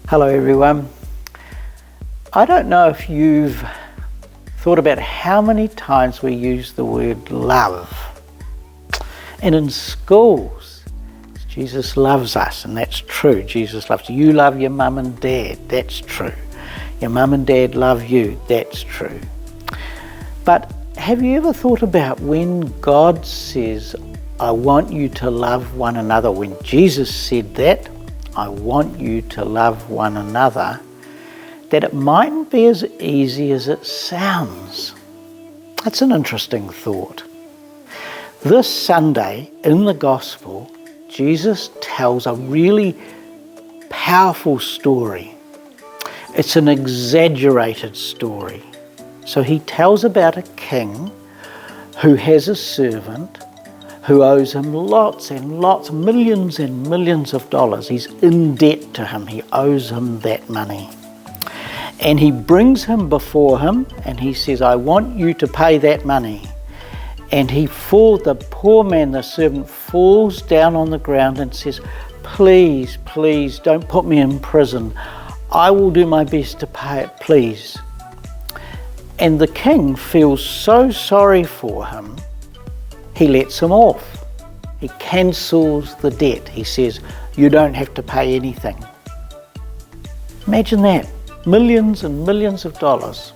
Hello everyone. I don't know if you've thought about how many times we use the word love. And in schools, Jesus loves us, and that's true. Jesus loves you. You love your mum and dad, that's true. Your mum and dad love you, that's true. But have you ever thought about when God says, I want you to love one another, when Jesus said that, I want you to love one another, that it mightn't be as easy as it sounds. That's an interesting thought. This Sunday in the Gospel, Jesus tells a really powerful story. It's an exaggerated story. So he tells about a king who has a servant who owes him lots and lots, millions and millions of dollars. He's in debt to him. He owes him that money. And he brings him before him and he says, I want you to pay that money. And the poor man, the servant, falls down on the ground and says, please, please, don't put me in prison. I will do my best to pay it, please. And the king feels so sorry for him, he lets him off. He cancels the debt. He says, you don't have to pay anything. Imagine that, millions and millions of dollars.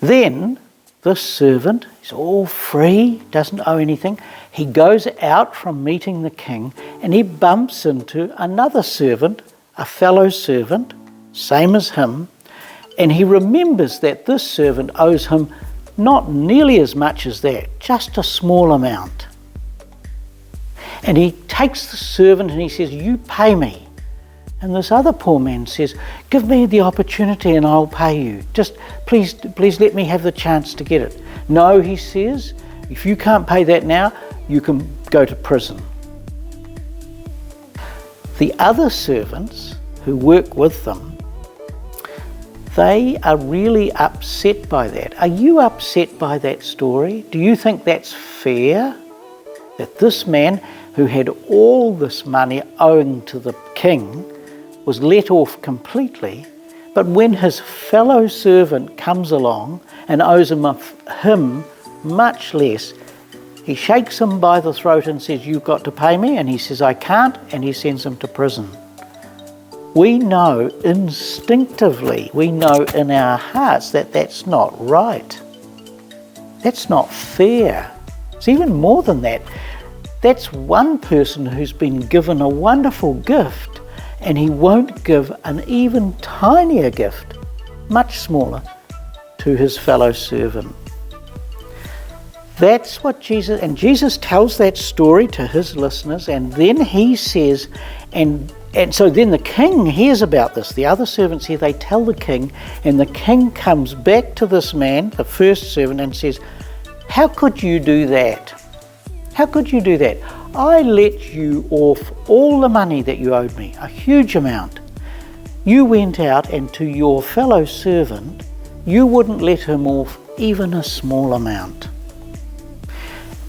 Then this servant is all free, doesn't owe anything. He goes out from meeting the king and he bumps into another servant, a fellow servant, same as him, and he remembers that this servant owes him not nearly as much as that, just a small amount. And he takes the servant and he says, you pay me. And this other poor man says, give me the opportunity and I'll pay you. Just please let me have the chance to get it. No, he says, if you can't pay that now, you can go to prison. The other servants who work with them, they are really upset by that. Are you upset by that story? Do you think that's fair? That this man who had all this money owing to the king was let off completely, but when his fellow servant comes along and owes him much less, he shakes him by the throat and says, you've got to pay me, and he says, I can't, and he sends him to prison. We know instinctively, we know in our hearts that that's not right. That's not fair. It's even more than that. That's one person who's been given a wonderful gift and he won't give an even tinier gift, much smaller, to his fellow servant. That's what Jesus tells that story to his listeners, and then he says, and so then the king hears about this. The other servants here, they tell the king, and the king comes back to this man, the first servant, and says, how could you do that? How could you do that? I let you off all the money that you owed me, a huge amount. You went out and to your fellow servant, you wouldn't let him off even a small amount.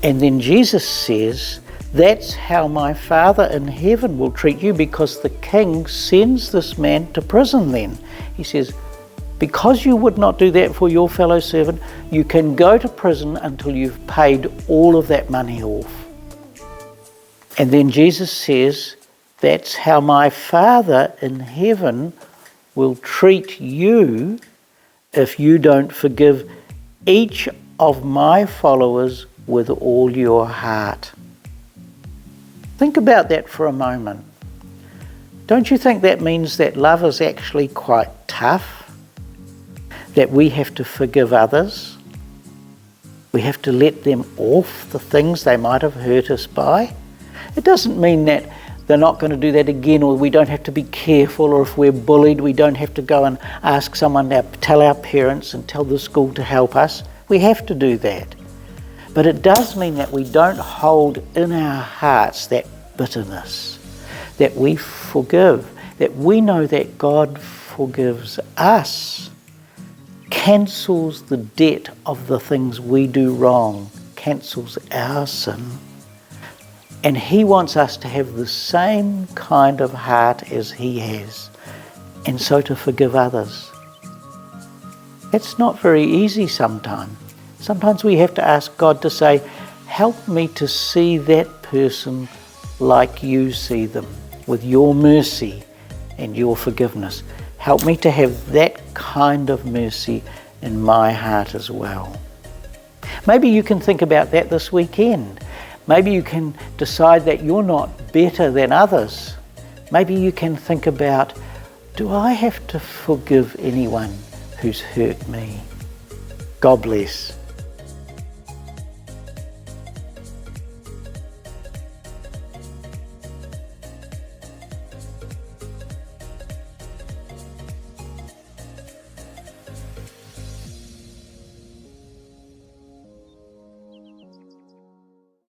And then Jesus says, that's how my Father in heaven will treat you, because the king sends this man to prison then. He says, because you would not do that for your fellow servant, you can go to prison until you've paid all of that money off. And then Jesus says, that's how my Father in heaven will treat you if you don't forgive each of my followers with all your heart. Think about that for a moment. Don't you think that means that love is actually quite tough? That we have to forgive others? We have to let them off the things they might have hurt us by? It doesn't mean that they're not going to do that again, or we don't have to be careful, or if we're bullied, we don't have to go and ask someone to tell our parents and tell the school to help us. We have to do that. But it does mean that we don't hold in our hearts that bitterness, that we forgive, that we know that God forgives us, cancels the debt of the things we do wrong, cancels our sin. And he wants us to have the same kind of heart as he has. and so to forgive others. It's not very easy sometimes. Sometimes we have to ask God to say, help me to see that person like you see them, with your mercy and your forgiveness. Help me to have that kind of mercy in my heart as well. Maybe you can think about that this weekend. Maybe you can decide that you're not better than others. Maybe you can think about, do I have to forgive anyone who's hurt me? God bless.